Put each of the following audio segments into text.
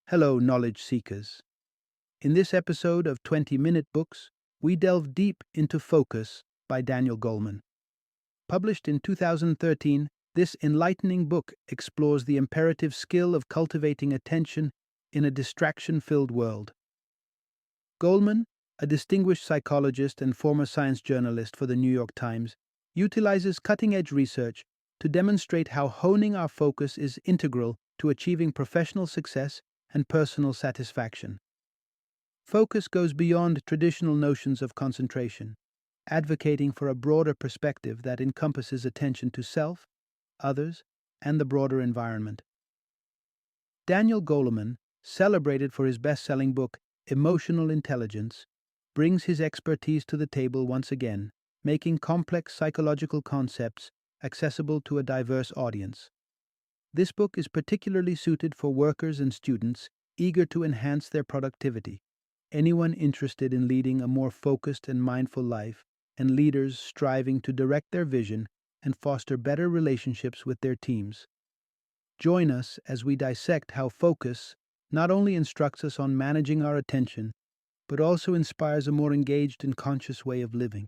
Hello, knowledge seekers. In this episode of 20-Minute Books, we delve deep into Focus by Daniel Goleman. Published in 2013, this enlightening book explores the imperative skill of cultivating attention in a distraction-filled world. Goleman, a distinguished psychologist and former science journalist for the New York Times, utilizes cutting-edge research to demonstrate how honing our focus is integral to achieving professional success and personal satisfaction. Focus goes beyond traditional notions of concentration, advocating for a broader perspective that encompasses attention to self, others, and the broader environment. Daniel Goleman, celebrated for his best-selling book, Emotional Intelligence, brings his expertise to the table once again, making complex psychological concepts accessible to a diverse audience. This book is particularly suited for workers and students eager to enhance their productivity, anyone interested in leading a more focused and mindful life, and leaders striving to direct their vision and foster better relationships with their teams. Join us as we dissect how focus not only instructs us on managing our attention, but also inspires a more engaged and conscious way of living.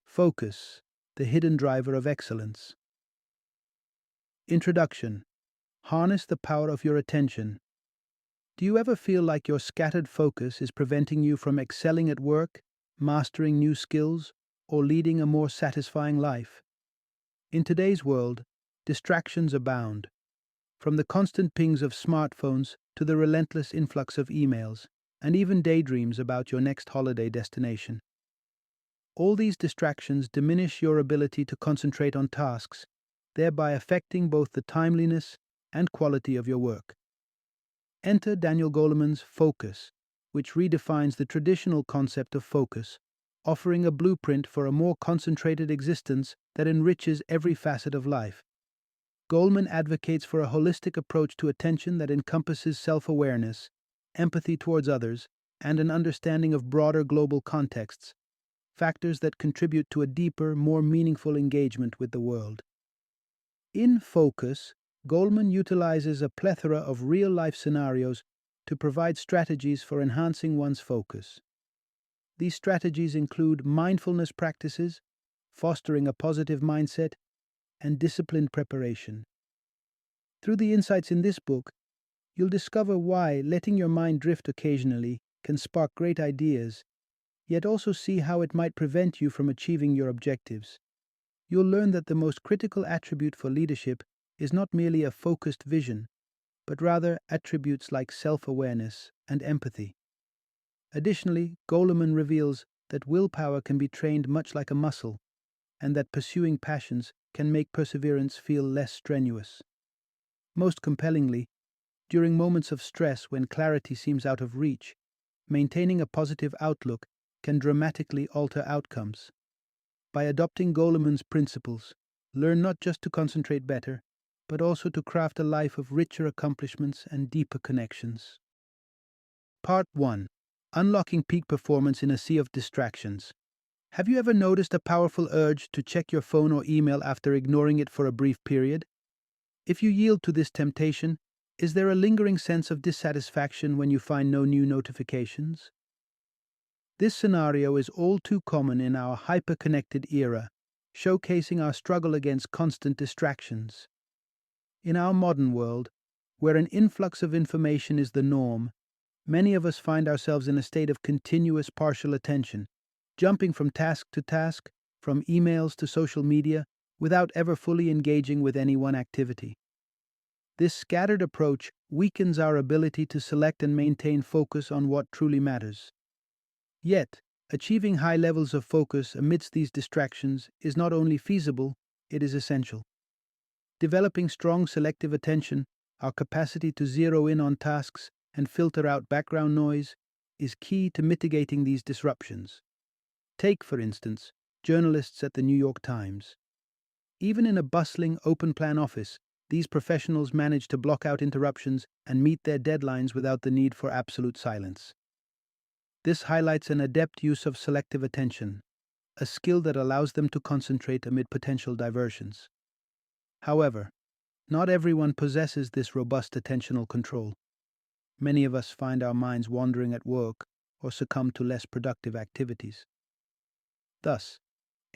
Focus, the hidden driver of excellence. Introduction. Harness the power of your attention. Do you ever feel like your scattered focus is preventing you from excelling at work, mastering new skills, or leading a more satisfying life? In today's world, distractions abound. From the constant pings of smartphones to the relentless influx of emails, and even daydreams about your next holiday destination. All these distractions diminish your ability to concentrate on tasks, thereby affecting both the timeliness and quality of your work. Enter Daniel Goleman's Focus, which redefines the traditional concept of focus, offering a blueprint for a more concentrated existence that enriches every facet of life. Goleman advocates for a holistic approach to attention that encompasses self-awareness, empathy towards others, and an understanding of broader global contexts, factors that contribute to a deeper, more meaningful engagement with the world. In Focus, Goleman utilizes a plethora of real-life scenarios to provide strategies for enhancing one's focus. These strategies include mindfulness practices, fostering a positive mindset, and disciplined preparation. Through the insights in this book, you'll discover why letting your mind drift occasionally can spark great ideas, yet also see how it might prevent you from achieving your objectives. You'll learn that the most critical attribute for leadership is not merely a focused vision, but rather attributes like self-awareness and empathy. Additionally, Goleman reveals that willpower can be trained much like a muscle, and that pursuing passions can make perseverance feel less strenuous. Most compellingly, during moments of stress when clarity seems out of reach, maintaining a positive outlook can dramatically alter outcomes. By adopting Goleman's principles, learn not just to concentrate better, but also to craft a life of richer accomplishments and deeper connections. Part 1. Unlocking peak performance in a sea of distractions. Have you ever noticed a powerful urge to check your phone or email after ignoring it for a brief period? If you yield to this temptation, is there a lingering sense of dissatisfaction when you find no new notifications? This scenario is all too common in our hyper-connected era, showcasing our struggle against constant distractions. In our modern world, where an influx of information is the norm, many of us find ourselves in a state of continuous partial attention, jumping from task to task, from emails to social media, without ever fully engaging with any one activity. This scattered approach weakens our ability to select and maintain focus on what truly matters. Yet, achieving high levels of focus amidst these distractions is not only feasible, it is essential. Developing strong selective attention, our capacity to zero in on tasks and filter out background noise, is key to mitigating these disruptions. Take, for instance, journalists at the New York Times. Even in a bustling, open-plan office, these professionals manage to block out interruptions and meet their deadlines without the need for absolute silence. This highlights an adept use of selective attention, a skill that allows them to concentrate amid potential diversions. However, not everyone possesses this robust attentional control. Many of us find our minds wandering at work or succumb to less productive activities. Thus,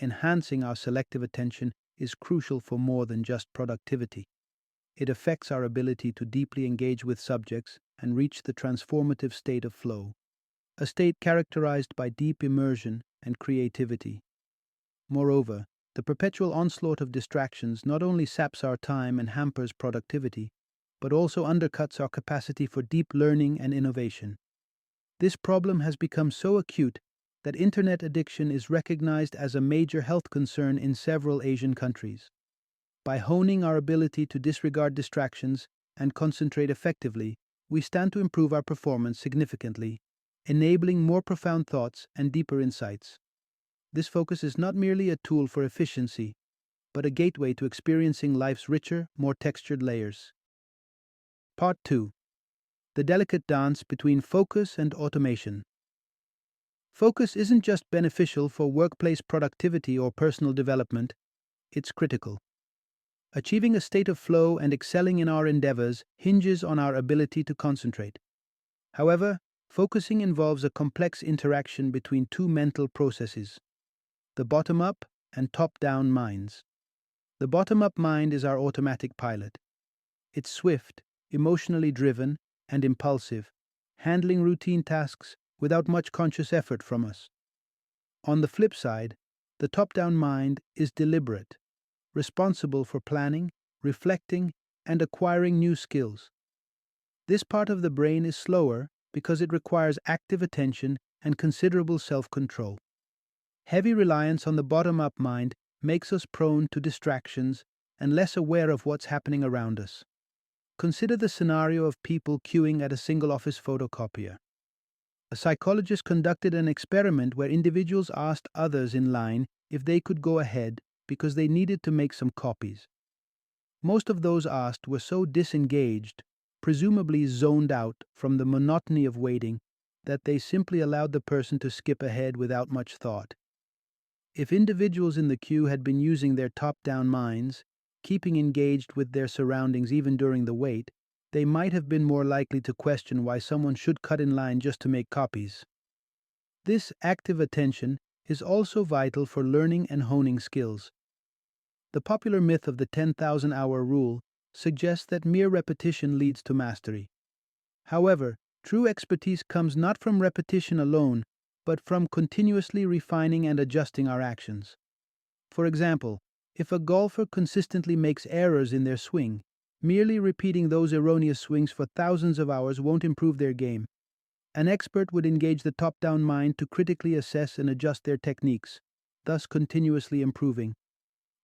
enhancing our selective attention is crucial for more than just productivity. It affects our ability to deeply engage with subjects and reach the transformative state of flow, a state characterized by deep immersion and creativity. Moreover, the perpetual onslaught of distractions not only saps our time and hampers productivity, but also undercuts our capacity for deep learning and innovation. This problem has become so acute that internet addiction is recognized as a major health concern in several Asian countries. By honing our ability to disregard distractions and concentrate effectively, we stand to improve our performance significantly, enabling more profound thoughts and deeper insights. This focus is not merely a tool for efficiency, but a gateway to experiencing life's richer, more textured layers. Part 2. The delicate dance between focus and automation. Focus isn't just beneficial for workplace productivity or personal development, it's critical. Achieving a state of flow and excelling in our endeavors hinges on our ability to concentrate. However, focusing involves a complex interaction between two mental processes: the bottom-up and top-down minds. The bottom-up mind is our automatic pilot. It's swift, emotionally driven, and impulsive, handling routine tasks without much conscious effort from us. On the flip side, the top-down mind is deliberate, responsible for planning, reflecting, and acquiring new skills. This part of the brain is slower because it requires active attention and considerable self-control. Heavy reliance on the bottom-up mind makes us prone to distractions and less aware of what's happening around us. Consider the scenario of people queuing at a single office photocopier. A psychologist conducted an experiment where individuals asked others in line if they could go ahead because they needed to make some copies. Most of those asked were so disengaged, presumably zoned out from the monotony of waiting, that they simply allowed the person to skip ahead without much thought. If individuals in the queue had been using their top-down minds, keeping engaged with their surroundings even during the wait, they might have been more likely to question why someone should cut in line just to make copies. This active attention is also vital for learning and honing skills. The popular myth of the 10,000-hour rule suggests that mere repetition leads to mastery. However, true expertise comes not from repetition alone, but from continuously refining and adjusting our actions. For example, if a golfer consistently makes errors in their swing, merely repeating those erroneous swings for thousands of hours won't improve their game. An expert would engage the top-down mind to critically assess and adjust their techniques, thus continuously improving.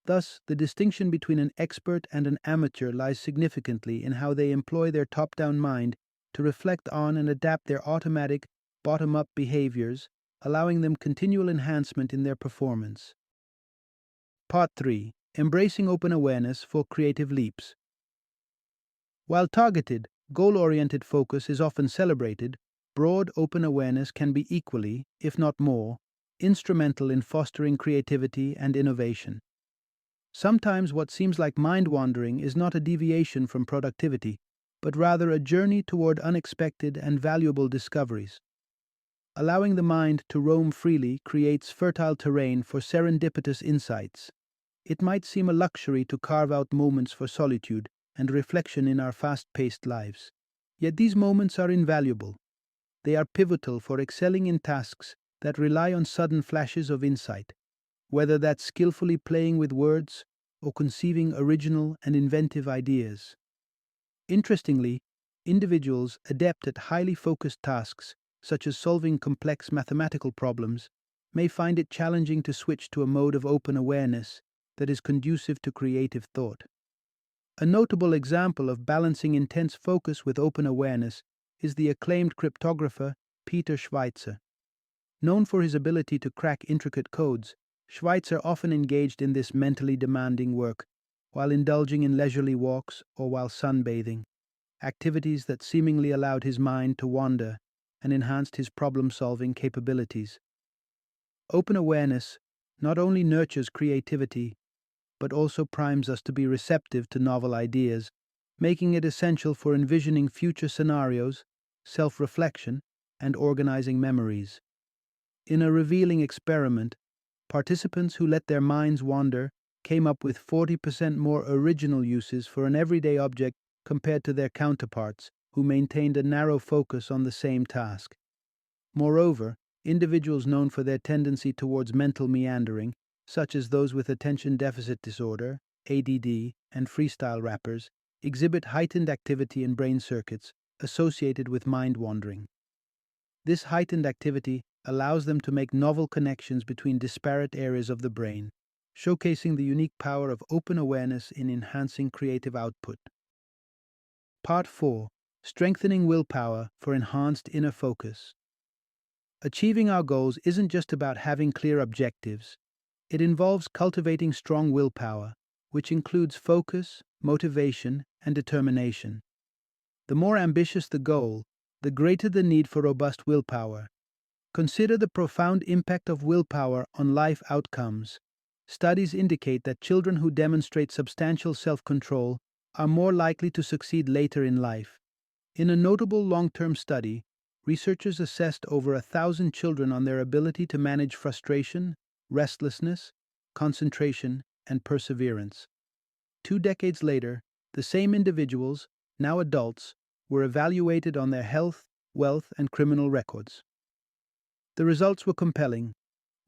Thus, the distinction between an expert and an amateur lies significantly in how they employ their top-down mind to reflect on and adapt their automatic, bottom-up behaviors, allowing them continual enhancement in their performance. Part 3. Embracing open awareness for creative leaps. While targeted, goal-oriented focus is often celebrated, broad open awareness can be equally, if not more, instrumental in fostering creativity and innovation. Sometimes what seems like mind-wandering is not a deviation from productivity, but rather a journey toward unexpected and valuable discoveries. Allowing the mind to roam freely creates fertile terrain for serendipitous insights. It might seem a luxury to carve out moments for solitude and reflection in our fast-paced lives. Yet these moments are invaluable. They are pivotal for excelling in tasks that rely on sudden flashes of insight, whether that's skillfully playing with words or conceiving original and inventive ideas. Interestingly, individuals adept at highly focused tasks, such as solving complex mathematical problems, may find it challenging to switch to a mode of open awareness that is conducive to creative thought. A notable example of balancing intense focus with open awareness is the acclaimed cryptographer Peter Schweitzer. Known for his ability to crack intricate codes, Schweitzer often engaged in this mentally demanding work while indulging in leisurely walks or while sunbathing, activities that seemingly allowed his mind to wander and enhanced his problem-solving capabilities. Open awareness not only nurtures creativity, but also primes us to be receptive to novel ideas, making it essential for envisioning future scenarios, self reflection, and organizing memories. In a revealing experiment, participants who let their minds wander came up with 40% more original uses for an everyday object compared to their counterparts, who maintained a narrow focus on the same task. Moreover, individuals known for their tendency towards mental meandering, such as those with attention deficit disorder, ADD, and freestyle rappers, exhibit heightened activity in brain circuits associated with mind wandering. This heightened activity allows them to make novel connections between disparate areas of the brain, showcasing the unique power of open awareness in enhancing creative output. Part 4. Strengthening willpower for enhanced inner focus. Achieving our goals isn't just about having clear objectives. It involves cultivating strong willpower, which includes focus, motivation, and determination. The more ambitious the goal, the greater the need for robust willpower. Consider the profound impact of willpower on life outcomes. Studies indicate that children who demonstrate substantial self-control are more likely to succeed later in life. In a notable long-term study, researchers assessed over 1,000 children on their ability to manage frustration, restlessness, concentration, and perseverance. 2 decades later, the same individuals, now adults, were evaluated on their health, wealth, and criminal records. The results were compelling.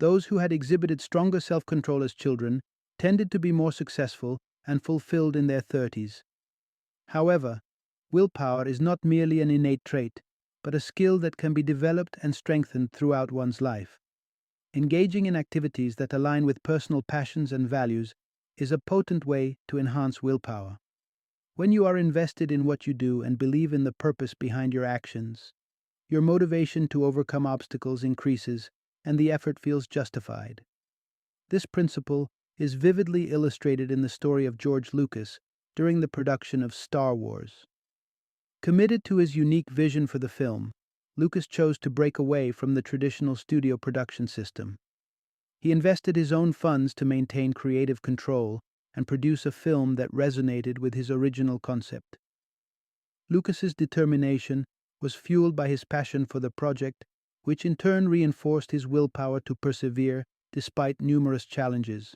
Those who had exhibited stronger self-control as children tended to be more successful and fulfilled in their 30s. However, willpower is not merely an innate trait, but a skill that can be developed and strengthened throughout one's life. Engaging in activities that align with personal passions and values is a potent way to enhance willpower. When you are invested in what you do and believe in the purpose behind your actions, your motivation to overcome obstacles increases and the effort feels justified. This principle is vividly illustrated in the story of George Lucas during the production of Star Wars. Committed to his unique vision for the film, Lucas chose to break away from the traditional studio production system. He invested his own funds to maintain creative control and produce a film that resonated with his original concept. Lucas's determination was fueled by his passion for the project, which in turn reinforced his willpower to persevere despite numerous challenges.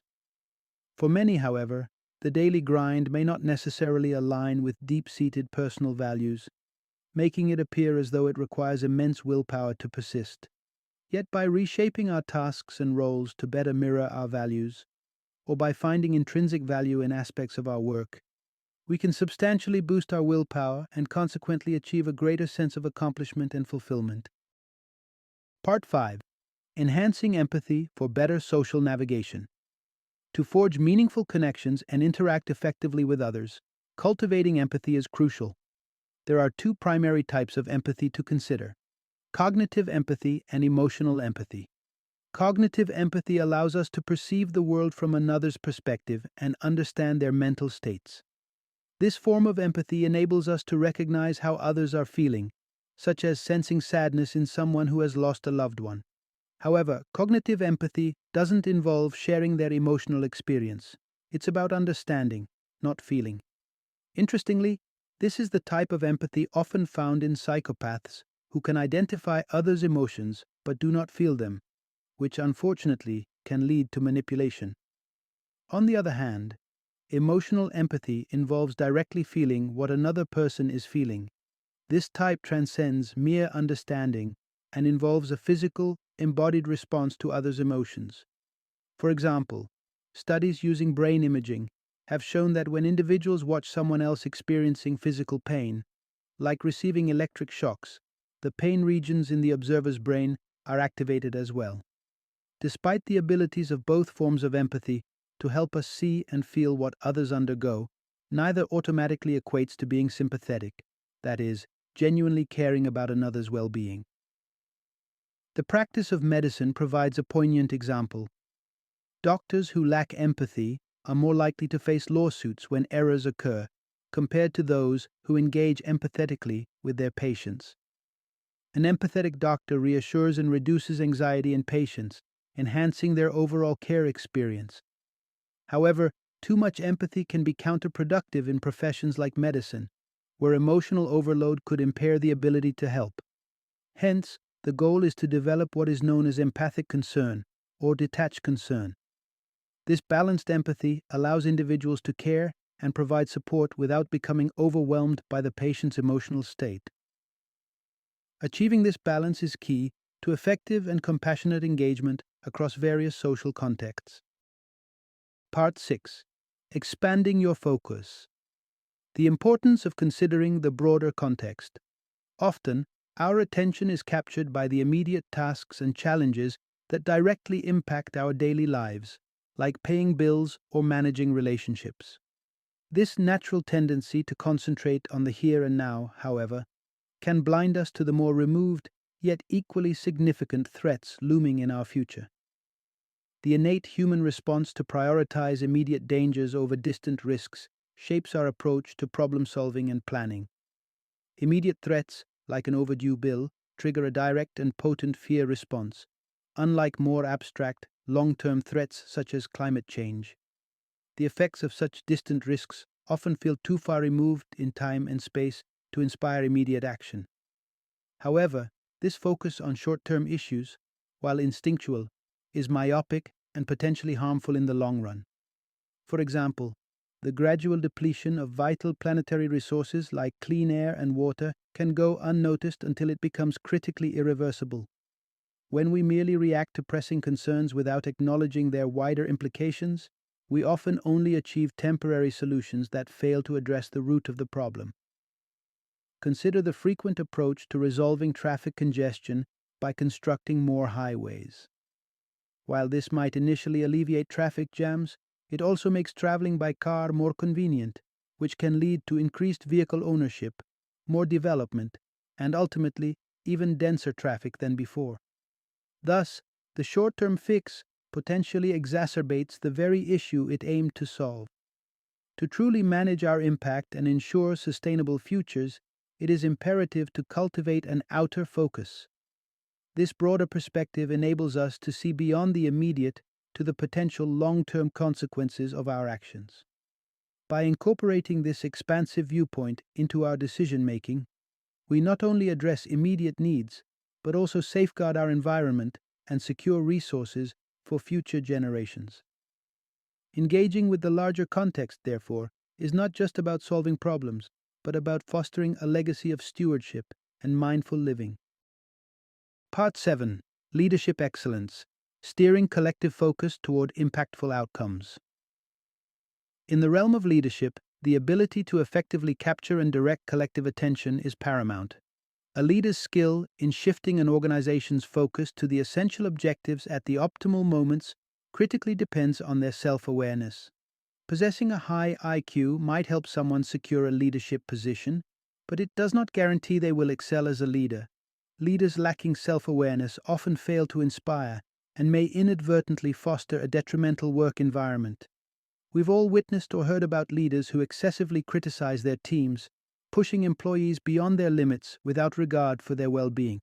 For many, however, the daily grind may not necessarily align with deep-seated personal values, making it appear as though it requires immense willpower to persist. Yet by reshaping our tasks and roles to better mirror our values, or by finding intrinsic value in aspects of our work, we can substantially boost our willpower and consequently achieve a greater sense of accomplishment and fulfillment. Part 5. Enhancing empathy for better social navigation. To forge meaningful connections and interact effectively with others, cultivating empathy is crucial. There are 2 primary types of empathy to consider: cognitive empathy and emotional empathy. Cognitive empathy allows us to perceive the world from another's perspective and understand their mental states. This form of empathy enables us to recognize how others are feeling, such as sensing sadness in someone who has lost a loved one. However, cognitive empathy doesn't involve sharing their emotional experience. It's about understanding, not feeling. Interestingly, this is the type of empathy often found in psychopaths who can identify others' emotions but do not feel them, which unfortunately can lead to manipulation. On the other hand, emotional empathy involves directly feeling what another person is feeling. This type transcends mere understanding and involves a physical, embodied response to others' emotions. For example, studies using brain imaging have shown that when individuals watch someone else experiencing physical pain, like receiving electric shocks, the pain regions in the observer's brain are activated as well. Despite the abilities of both forms of empathy to help us see and feel what others undergo, neither automatically equates to being sympathetic, that is, genuinely caring about another's well-being. The practice of medicine provides a poignant example. Doctors who lack empathy are more likely to face lawsuits when errors occur, compared to those who engage empathetically with their patients. An empathetic doctor reassures and reduces anxiety in patients, enhancing their overall care experience. However, too much empathy can be counterproductive in professions like medicine, where emotional overload could impair the ability to help. Hence, the goal is to develop what is known as empathic concern or detached concern. This balanced empathy allows individuals to care and provide support without becoming overwhelmed by the patient's emotional state. Achieving this balance is key to effective and compassionate engagement across various social contexts. Part 6. Expanding your focus. The importance of considering the broader context. Often, our attention is captured by the immediate tasks and challenges that directly impact our daily lives, like paying bills or managing relationships. This natural tendency to concentrate on the here and now, however, can blind us to the more removed, yet equally significant threats looming in our future. The innate human response to prioritize immediate dangers over distant risks shapes our approach to problem solving and planning. Immediate threats, like an overdue bill, trigger a direct and potent fear response, unlike more abstract, long-term threats such as climate change. The effects of such distant risks often feel too far removed in time and space to inspire immediate action. However, this focus on short-term issues, while instinctual, is myopic and potentially harmful in the long run. For example, the gradual depletion of vital planetary resources like clean air and water can go unnoticed until it becomes critically irreversible. When we merely react to pressing concerns without acknowledging their wider implications, we often only achieve temporary solutions that fail to address the root of the problem. Consider the frequent approach to resolving traffic congestion by constructing more highways. While this might initially alleviate traffic jams, it also makes traveling by car more convenient, which can lead to increased vehicle ownership, more development, and ultimately even denser traffic than before. Thus, the short-term fix potentially exacerbates the very issue it aimed to solve. To truly manage our impact and ensure sustainable futures, it is imperative to cultivate an outer focus. This broader perspective enables us to see beyond the immediate to the potential long-term consequences of our actions. By incorporating this expansive viewpoint into our decision-making, we not only address immediate needs, but also safeguard our environment and secure resources for future generations. Engaging with the larger context, therefore, is not just about solving problems, but about fostering a legacy of stewardship and mindful living. Part 7. Leadership Excellence. Steering collective focus toward impactful outcomes. In the realm of leadership, the ability to effectively capture and direct collective attention is paramount. A leader's skill in shifting an organization's focus to the essential objectives at the optimal moments critically depends on their self-awareness. Possessing a high IQ might help someone secure a leadership position, but it does not guarantee they will excel as a leader. Leaders lacking self-awareness often fail to inspire and may inadvertently foster a detrimental work environment. We've all witnessed or heard about leaders who excessively criticize their teams, pushing employees beyond their limits without regard for their well-being.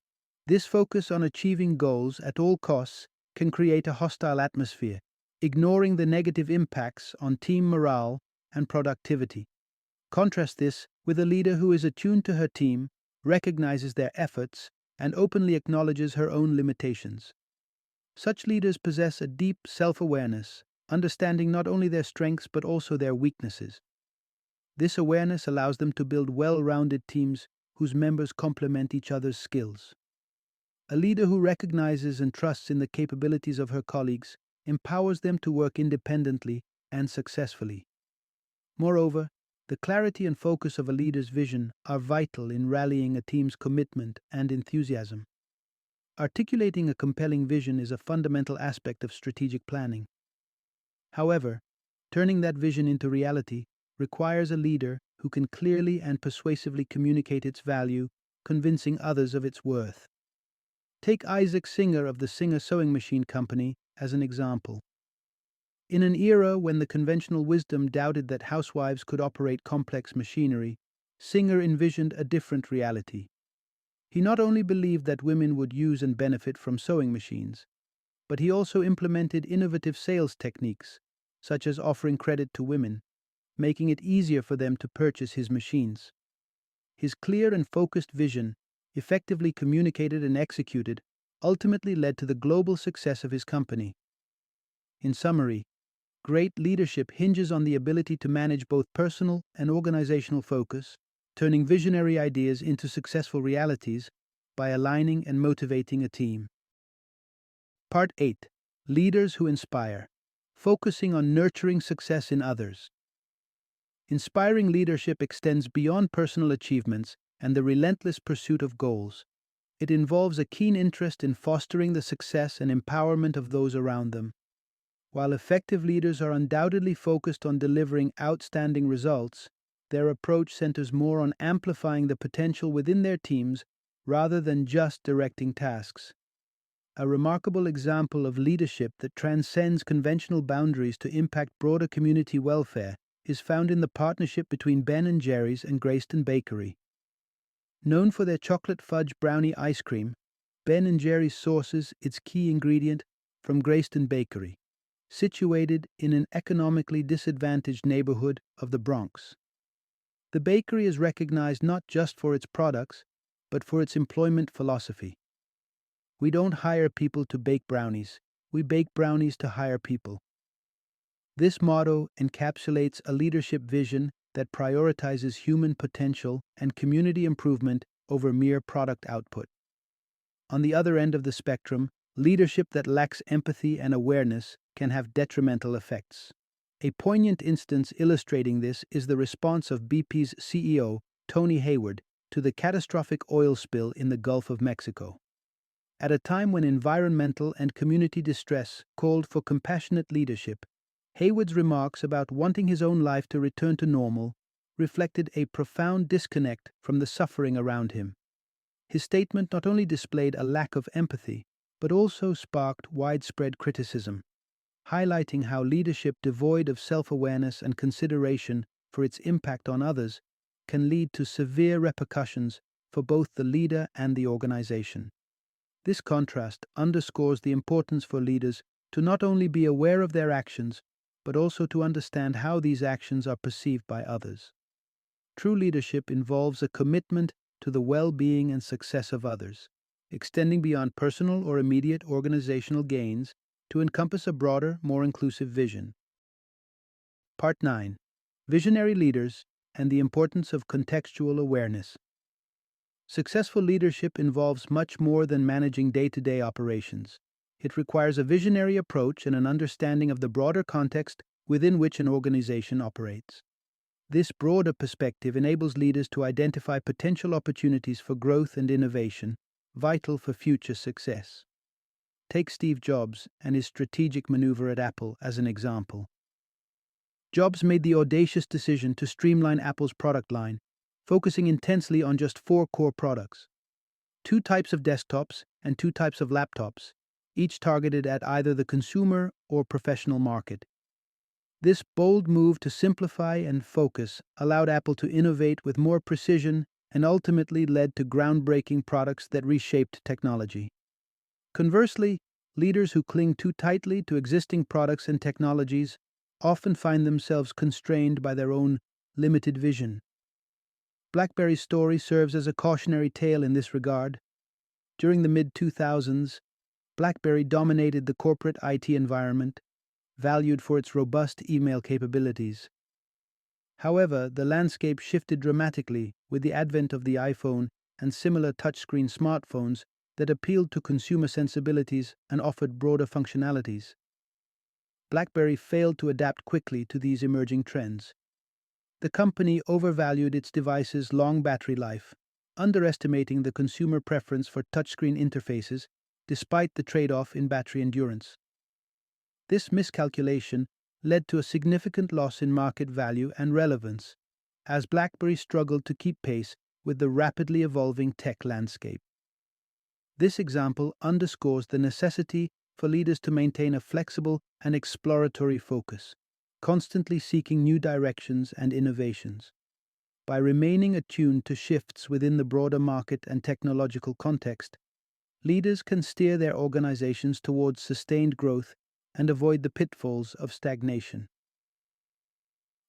This focus on achieving goals at all costs can create a hostile atmosphere, ignoring the negative impacts on team morale and productivity. Contrast this with a leader who is attuned to her team, recognizes their efforts, and openly acknowledges her own limitations. Such leaders possess a deep self-awareness, understanding not only their strengths but also their weaknesses. This awareness allows them to build well-rounded teams whose members complement each other's skills. A leader who recognizes and trusts in the capabilities of her colleagues empowers them to work independently and successfully. Moreover, the clarity and focus of a leader's vision are vital in rallying a team's commitment and enthusiasm. Articulating a compelling vision is a fundamental aspect of strategic planning. However, turning that vision into reality requires a leader who can clearly and persuasively communicate its value, convincing others of its worth. Take Isaac Singer of the Singer Sewing Machine Company as an example. In an era when the conventional wisdom doubted that housewives could operate complex machinery, Singer envisioned a different reality. He not only believed that women would use and benefit from sewing machines, but he also implemented innovative sales techniques, such as offering credit to women, making it easier for them to purchase his machines. His clear and focused vision, effectively communicated and executed, ultimately led to the global success of his company. In summary, great leadership hinges on the ability to manage both personal and organizational focus, turning visionary ideas into successful realities by aligning and motivating a team. Part 8. Leaders who inspire, focusing on nurturing success in others. Inspiring leadership extends beyond personal achievements and the relentless pursuit of goals. It involves a keen interest in fostering the success and empowerment of those around them. While effective leaders are undoubtedly focused on delivering outstanding results, their approach centers more on amplifying the potential within their teams rather than just directing tasks. A remarkable example of leadership that transcends conventional boundaries to impact broader community welfare is found in the partnership between Ben & Jerry's and Grayston Bakery. Known for their chocolate fudge brownie ice cream, Ben & Jerry's sources its key ingredient from Grayston Bakery, situated in an economically disadvantaged neighborhood of the Bronx. The bakery is recognized not just for its products, but for its employment philosophy. We don't hire people to bake brownies, we bake brownies to hire people. This motto encapsulates a leadership vision that prioritizes human potential and community improvement over mere product output. On the other end of the spectrum, leadership that lacks empathy and awareness can have detrimental effects. A poignant instance illustrating this is the response of BP's CEO, Tony Hayward, to the catastrophic oil spill in the Gulf of Mexico. At a time when environmental and community distress called for compassionate leadership, Hayward's remarks about wanting his own life to return to normal reflected a profound disconnect from the suffering around him. His statement not only displayed a lack of empathy, but also sparked widespread criticism, highlighting how leadership devoid of self-awareness and consideration for its impact on others can lead to severe repercussions for both the leader and the organization. This contrast underscores the importance for leaders to not only be aware of their actions, but also to understand how these actions are perceived by others. True leadership involves a commitment to the well-being and success of others, extending beyond personal or immediate organizational gains to encompass a broader, more inclusive vision. Part 9. Visionary leaders and the importance of contextual awareness. Successful leadership involves much more than managing day-to-day operations. It requires a visionary approach and an understanding of the broader context within which an organization operates. This broader perspective enables leaders to identify potential opportunities for growth and innovation, vital for future success. Take Steve Jobs and his strategic maneuver at Apple as an example. Jobs made the audacious decision to streamline Apple's product line, focusing intensely on just 4 core products: 2 types of desktops and 2 types of laptops, each targeted at either the consumer or professional market. This bold move to simplify and focus allowed Apple to innovate with more precision and ultimately led to groundbreaking products that reshaped technology. Conversely, leaders who cling too tightly to existing products and technologies often find themselves constrained by their own limited vision. BlackBerry's story serves as a cautionary tale in this regard. During the mid-2000s, BlackBerry dominated the corporate IT environment, valued for its robust email capabilities. However, the landscape shifted dramatically with the advent of the iPhone and similar touchscreen smartphones that appealed to consumer sensibilities and offered broader functionalities. BlackBerry failed to adapt quickly to these emerging trends. The company overvalued its devices' long battery life, underestimating the consumer preference for touchscreen interfaces despite the trade-off in battery endurance. This miscalculation led to a significant loss in market value and relevance, as BlackBerry struggled to keep pace with the rapidly evolving tech landscape. This example underscores the necessity for leaders to maintain a flexible and exploratory focus, constantly seeking new directions and innovations. By remaining attuned to shifts within the broader market and technological context, leaders can steer their organizations towards sustained growth and avoid the pitfalls of stagnation.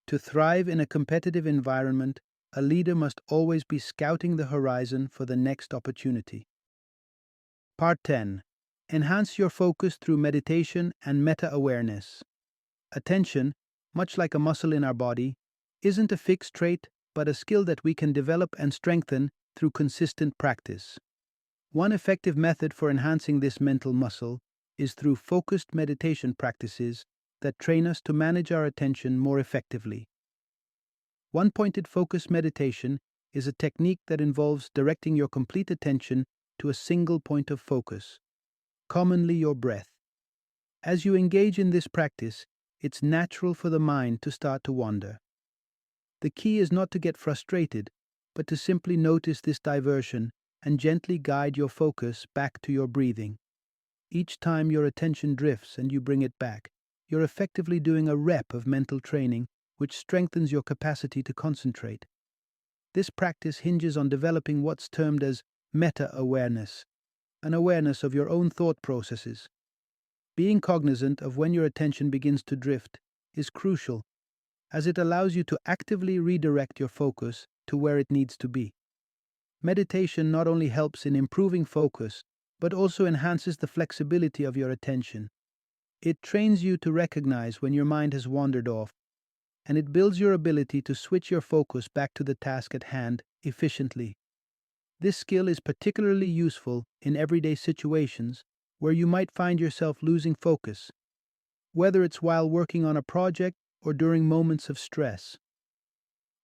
To thrive in a competitive environment, a leader must always be scouting the horizon for the next opportunity. Part 10. Enhance your focus through meditation and meta awareness. Attention, much like a muscle in our body, isn't a fixed trait but a skill that we can develop and strengthen through consistent practice. One effective method for enhancing this mental muscle is through focused meditation practices that train us to manage our attention more effectively. One pointed focus meditation is a technique that involves directing your complete attention to a single point of focus, commonly your breath. As you engage in this practice, it's natural for the mind to start to wander. The key is not to get frustrated, but to simply notice this diversion and gently guide your focus back to your breathing. Each time your attention drifts and you bring it back, you're effectively doing a rep of mental training which strengthens your capacity to concentrate. This practice hinges on developing what's termed as meta-awareness, an awareness of your own thought processes. Being cognizant of when your attention begins to drift is crucial, as it allows you to actively redirect your focus to where it needs to be. Meditation not only helps in improving focus, but also enhances the flexibility of your attention. It trains you to recognize when your mind has wandered off, and it builds your ability to switch your focus back to the task at hand efficiently. This skill is particularly useful in everyday situations where you might find yourself losing focus, whether it's while working on a project or during moments of stress.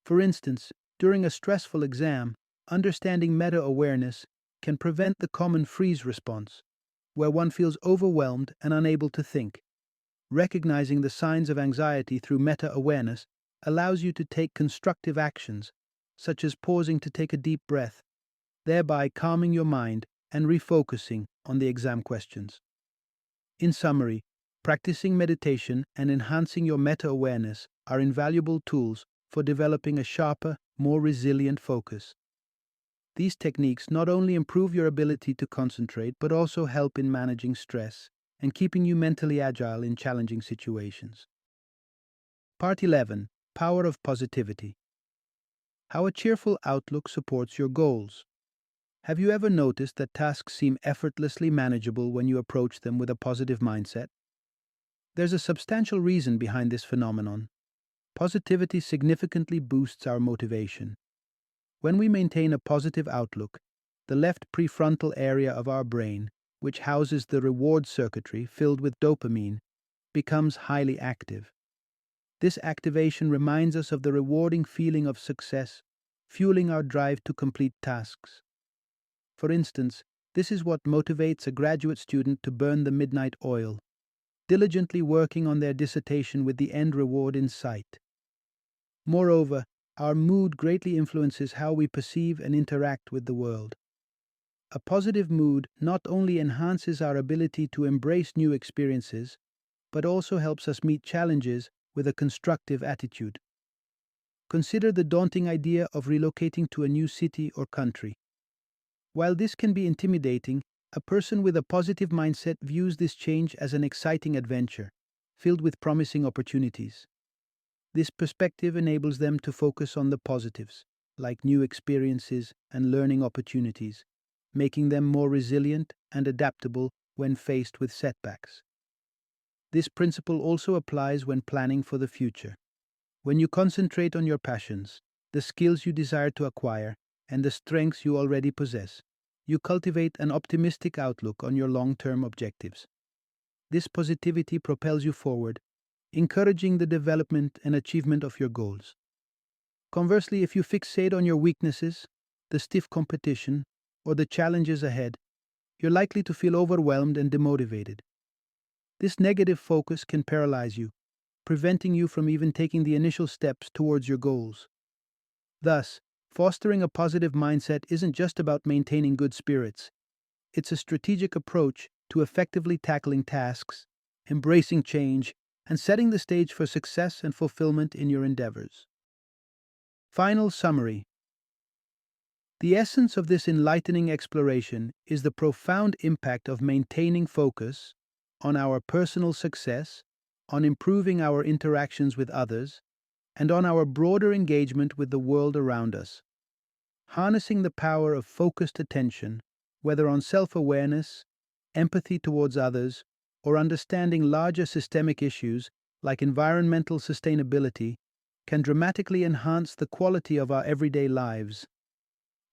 For instance, during a stressful exam, understanding meta-awareness can prevent the common freeze response, where one feels overwhelmed and unable to think. Recognizing the signs of anxiety through meta-awareness allows you to take constructive actions, such as pausing to take a deep breath, thereby calming your mind and refocusing on the exam questions. In summary, practicing meditation and enhancing your meta-awareness are invaluable tools for developing a sharper, more resilient focus. These techniques not only improve your ability to concentrate but also help in managing stress and keeping you mentally agile in challenging situations. Part 11. Power of Positivity. How a cheerful outlook supports your goals. Have you ever noticed that tasks seem effortlessly manageable when you approach them with a positive mindset? There's a substantial reason behind this phenomenon. Positivity significantly boosts our motivation. When we maintain a positive outlook, the left prefrontal area of our brain, which houses the reward circuitry filled with dopamine, becomes highly active. This activation reminds us of the rewarding feeling of success, fueling our drive to complete tasks. For instance, this is what motivates a graduate student to burn the midnight oil, diligently working on their dissertation with the end reward in sight. Moreover, our mood greatly influences how we perceive and interact with the world. A positive mood not only enhances our ability to embrace new experiences, but also helps us meet challenges with a constructive attitude. Consider the daunting idea of relocating to a new city or country. While this can be intimidating, a person with a positive mindset views this change as an exciting adventure, filled with promising opportunities. This perspective enables them to focus on the positives, like new experiences and learning opportunities, making them more resilient and adaptable when faced with setbacks. This principle also applies when planning for the future. When you concentrate on your passions, the skills you desire to acquire, and the strengths you already possess, you cultivate an optimistic outlook on your long-term objectives. This positivity propels you forward, encouraging the development and achievement of your goals. Conversely, if you fixate on your weaknesses, the stiff competition, or the challenges ahead, you're likely to feel overwhelmed and demotivated. This negative focus can paralyze you, preventing you from even taking the initial steps towards your goals. Thus, fostering a positive mindset isn't just about maintaining good spirits. It's a strategic approach to effectively tackling tasks, embracing change, and setting the stage for success and fulfillment in your endeavors. Final summary. The essence of this enlightening exploration is the profound impact of maintaining focus on our personal success, on improving our interactions with others, and on our broader engagement with the world around us. Harnessing the power of focused attention, whether on self awareness, empathy towards others, or understanding larger systemic issues like environmental sustainability, can dramatically enhance the quality of our everyday lives.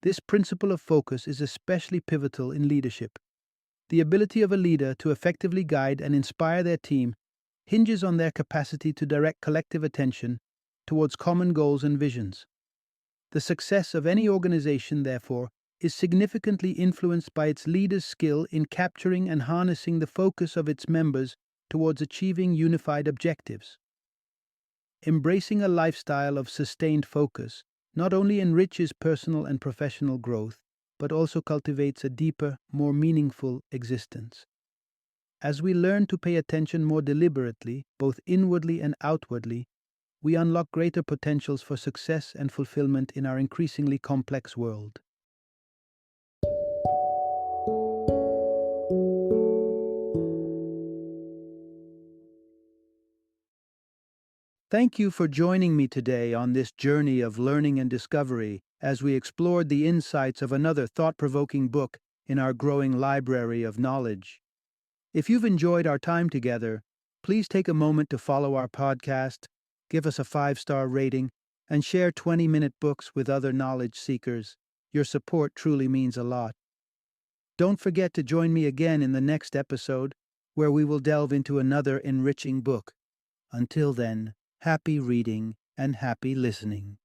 This principle of focus is especially pivotal in leadership. The ability of a leader to effectively guide and inspire their team hinges on their capacity to direct collective attention towards common goals and visions. The success of any organization, therefore, is significantly influenced by its leaders' skill in capturing and harnessing the focus of its members towards achieving unified objectives. Embracing a lifestyle of sustained focus not only enriches personal and professional growth, but also cultivates a deeper, more meaningful existence. As we learn to pay attention more deliberately, both inwardly and outwardly, we unlock greater potentials for success and fulfillment in our increasingly complex world. Thank you for joining me today on this journey of learning and discovery as we explored the insights of another thought provoking book in our growing library of knowledge. If you've enjoyed our time together, please take a moment to follow our podcast, give us a 5-star rating, and share 20-minute books with other knowledge seekers. Your support truly means a lot. Don't forget to join me again in the next episode, where we will delve into another enriching book. Until then, happy reading and happy listening.